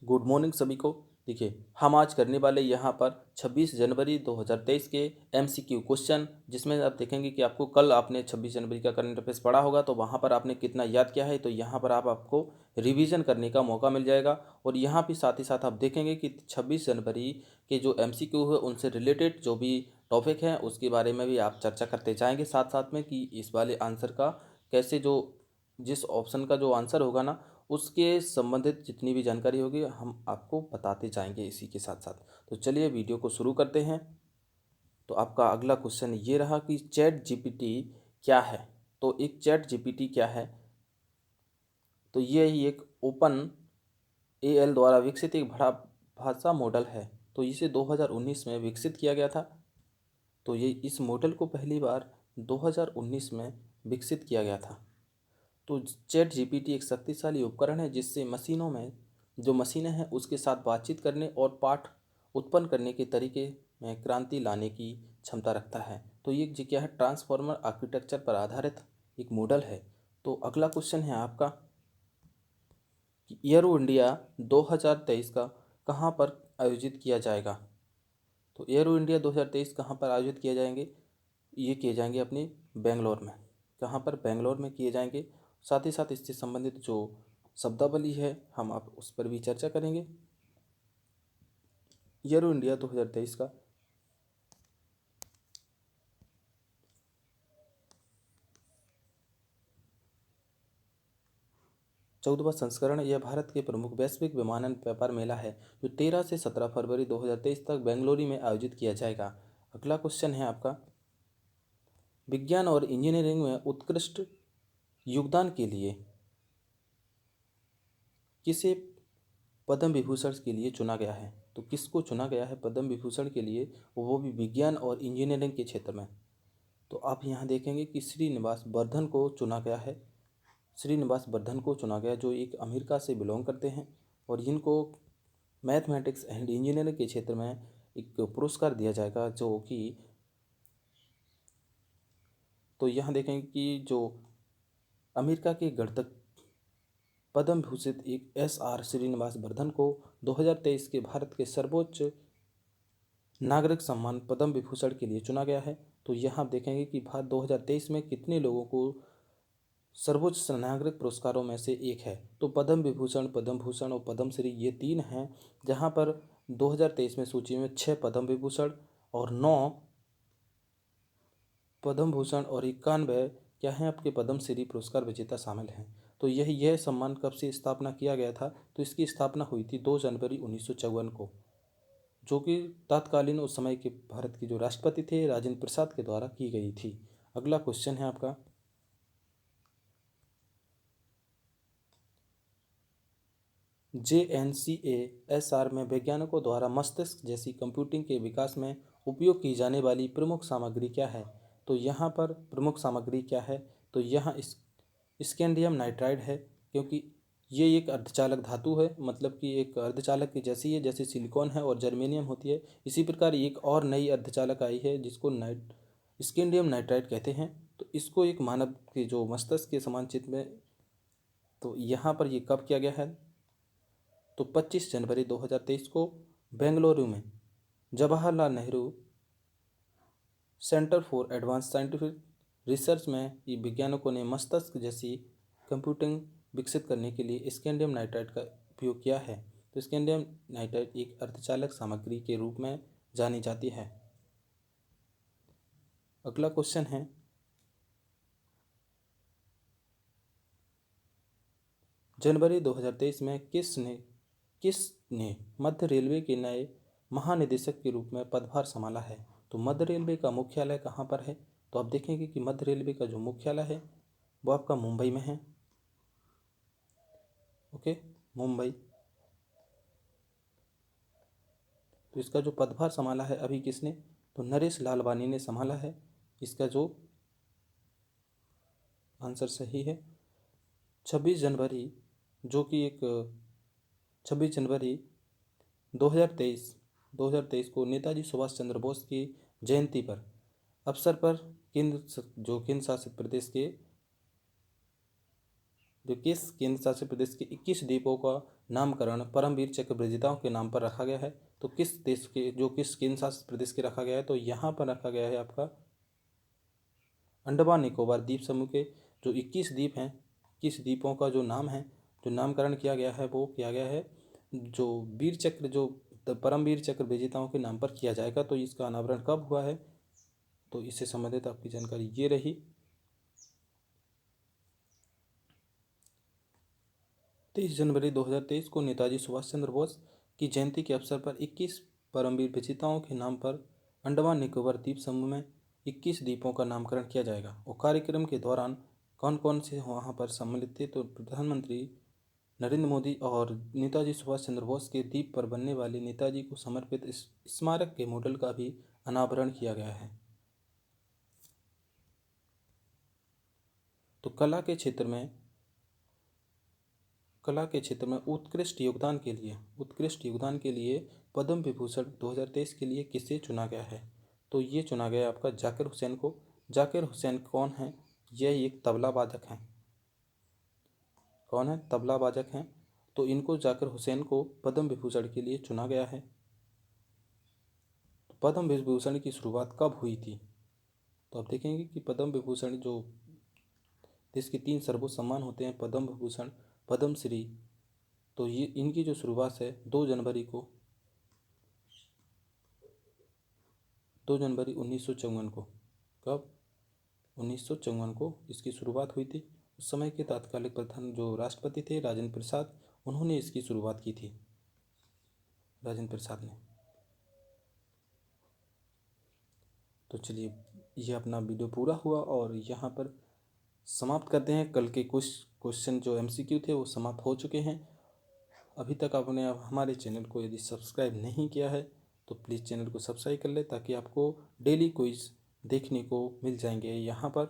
Good morning सभी को। देखिए, हम आज करने वाले यहाँ पर 26 जनवरी 2023 के एमसीक्यू क्वेश्चन, जिसमें आप देखेंगे कि आपको कल आपने 26 जनवरी का करंट अफेयर्स पढ़ा होगा, तो वहाँ पर आपने कितना याद किया है, तो यहाँ पर आपको रिवीजन करने का मौका मिल जाएगा। और यहाँ भी साथ ही साथ आप देखेंगे कि 26 जनवरी के जो एमसीक्यू है उनसे रिलेटेड जो भी टॉपिक हैं उसके बारे में भी आप चर्चा करते जाएंगे साथ साथ में, कि इस वाले आंसर का कैसे जो जिस ऑप्शन का जो आंसर होगा ना उसके संबंधित जितनी भी जानकारी होगी हम आपको बताते जाएंगे इसी के साथ साथ। तो चलिए वीडियो को शुरू करते हैं। तो आपका अगला क्वेश्चन ये रहा कि चैट जीपीटी क्या है। तो एक चैट जीपीटी क्या है, तो ये ही एक ओपन एएल द्वारा विकसित एक बड़ा भाषा मॉडल है। तो इसे 2019 में विकसित किया गया था। तो ये इस मॉडल को पहली बार 2019 में विकसित किया गया था। तो चैट जीपीटी एक शक्तिशाली उपकरण है जिससे मशीनों में जो मशीनें हैं उसके साथ बातचीत करने और पाठ उत्पन्न करने के तरीके में क्रांति लाने की क्षमता रखता है। तो ये जो क्या है, ट्रांसफॉर्मर आर्किटेक्चर पर आधारित एक मॉडल है। तो अगला क्वेश्चन है आपका कि एयरो इंडिया 2023 का कहाँ पर आयोजित किया जाएगा। तो एयरो इंडिया 2023 कहाँ पर आयोजित किए जाएंगे, ये किए जाएंगे अपने बेंगलोर में। कहाँ पर, बेंगलोर में किए जाएंगे। साथ ही साथ इससे संबंधित जो शब्दावली है हम आप उस पर भी चर्चा करेंगे। एयरो इंडिया 2023 का 14वां संस्करण यह भारत के प्रमुख वैश्विक विमानन व्यापार मेला है जो 13 से 17 फरवरी 2023 तक बेंगलुरु में आयोजित किया जाएगा। अगला क्वेश्चन है आपका, विज्ञान और इंजीनियरिंग में उत्कृष्ट योगदान के लिए किसे पद्म विभूषण के लिए चुना गया है। तो किसको चुना गया है पद्म विभूषण के लिए, वो भी विज्ञान और इंजीनियरिंग के क्षेत्र में। तो आप यहाँ देखेंगे कि श्रीनिवास वर्धन को चुना गया है। श्रीनिवास वर्धन को चुना गया जो एक अमेरिका से बिलोंग करते हैं और जिनको मैथमेटिक्स एंड इंजीनियरिंग के क्षेत्र में एक पुरस्कार दिया जाएगा जो कि, तो यहाँ देखेंगे कि जो अमेरिका के गणतज्ञ पद्म भूषित एक एस आर श्रीनिवास वर्धन को 2023 के भारत के सर्वोच्च नागरिक सम्मान पद्म विभूषण के लिए चुना गया है। तो यहाँ आप देखेंगे कि भारत 2023 में कितने लोगों को सर्वोच्च नागरिक पुरस्कारों में से एक है। तो पद्म विभूषण, पद्म भूषण और पद्म श्री ये तीन हैं, जहाँ पर 2023 में सूची में 6 पद्म विभूषण और 9 पद्म भूषण और 91 क्या हैं आपके पद्म श्री पुरस्कार विजेता शामिल हैं। तो यह सम्मान कब से स्थापना किया गया था, तो इसकी स्थापना हुई थी 2 जनवरी 1954 को, जो कि तत्कालीन उस समय के भारत के जो राष्ट्रपति थे राजेंद्र प्रसाद के द्वारा की गई थी। अगला क्वेश्चन है आपका, JNCASR में वैज्ञानिकों द्वारा मस्तिष्क जैसी कंप्यूटिंग के विकास में उपयोग की जाने वाली प्रमुख सामग्री क्या है। तो यहाँ पर प्रमुख सामग्री क्या है, तो यहाँ स्कैंडियम नाइट्राइड है, क्योंकि ये एक अर्धचालक धातु है, मतलब कि एक अर्धचालक की जैसी है, जैसे सिलिकॉन है और जर्मेनियम होती है। इसी प्रकार एक और नई अर्धचालक आई है जिसको स्कैंडियम नाइट्राइड कहते हैं। तो इसको एक मानव के जो मस्तिष्क के समान चित्र में, तो यहाँ पर ये कब किया गया है, तो 25 जनवरी 2023 को बेंगलुरु में Jawaharlal Nehru centre for advance scientific research में ये वैज्ञानिकों ने मस्तिष्क जैसी कंप्यूटिंग विकसित करने के लिए स्कैंडियम नाइट्राइड का उपयोग किया है। तो स्कैंडियम नाइट्राइड एक अर्धचालक सामग्री के रूप में जानी जाती है। अगला क्वेश्चन है, जनवरी 2023 में किसने मध्य रेलवे के नए महानिदेशक के रूप में पदभार संभाला है। तो मध्य रेलवे का मुख्यालय कहाँ पर है, तो आप देखेंगे कि मध्य रेलवे का जो मुख्यालय है वो आपका मुंबई में है। ओके, मुंबई। तो इसका जो पदभार संभाला है अभी किसने, तो नरेश लालवानी ने संभाला है। इसका जो आंसर सही है 26 जनवरी, जो कि एक 26 जनवरी 2023 को नेताजी सुभाष चंद्र बोस की जयंती पर अवसर पर केंद्र शासित प्रदेश के जो किस केंद्र शासित प्रदेश के 21 द्वीपों का नामकरण परमवीर चक्र विजेताओं के नाम पर रखा गया है? तो किस देश के, जो किस केंद्र शासित प्रदेश के रखा गया है? तो यहाँ पर रखा गया है आपका अंडमान निकोबार द्वीप समूह के जो 21 द्वीप हैं, 21 द्वीपों का जो नाम है, जो नामकरण किया गया है वो किया गया है जो वीर चक्र, जो परमवीर चक्र विजेताओं के नाम पर किया जाएगा। तो इसका अनावरण कब हुआ है? तो इससे संबंधित आपकी जानकारी ये रही। 23 जनवरी 2023 को नेताजी सुभाष चंद्र बोस की जयंती के अवसर पर 21 परमवीर विजेताओं के नाम पर अंडमान निकोबार द्वीप समूह में 21 द्वीपों का नामकरण किया जाएगा। और कार्यक्रम के दौरान कौन कौन से वहाँ पर सम्मिलित थे? तो प्रधानमंत्री नरेंद्र मोदी और नेताजी सुभाष चंद्र बोस के द्वीप पर बनने वाले नेताजी को समर्पित इस स्मारक के मॉडल का भी अनावरण किया गया है। तो कला के क्षेत्र में उत्कृष्ट योगदान के लिए पद्म विभूषण 2023 के लिए किसे चुना गया है? तो ये चुना गया आपका जाकिर हुसैन को। जाकिर हुसैन कौन है? यह एक तबला वादक हैं। कौन है? तबला वादक हैं। तो इनको, जाकिर हुसैन को पद्म विभूषण के लिए चुना गया है। तो पद्म विभूषण की शुरुआत कब हुई थी? तो आप देखेंगे कि पद्म विभूषण, जो देश के 3 सर्वोच्च सम्मान होते हैं, पद्म विभूषण, पद्मश्री, तो ये इनकी जो शुरुआत है 2 जनवरी 1954 को। कब? 1954 को इसकी शुरुआत हुई थी। उस समय के तात्कालिक प्रधान जो राष्ट्रपति थे राजेंद्र प्रसाद, उन्होंने इसकी शुरुआत की थी, राजेंद्र प्रसाद ने। तो चलिए, ये अपना वीडियो पूरा हुआ और यहाँ पर समाप्त करते हैं। कल के कुछ क्वेश्चन जो MCQ थे वो समाप्त हो चुके हैं। अभी तक आपने हमारे चैनल को यदि सब्सक्राइब नहीं किया है तो प्लीज़ चैनल को सब्सक्राइब कर ले, ताकि आपको डेली क्विज देखने को मिल जाएंगे यहाँ पर।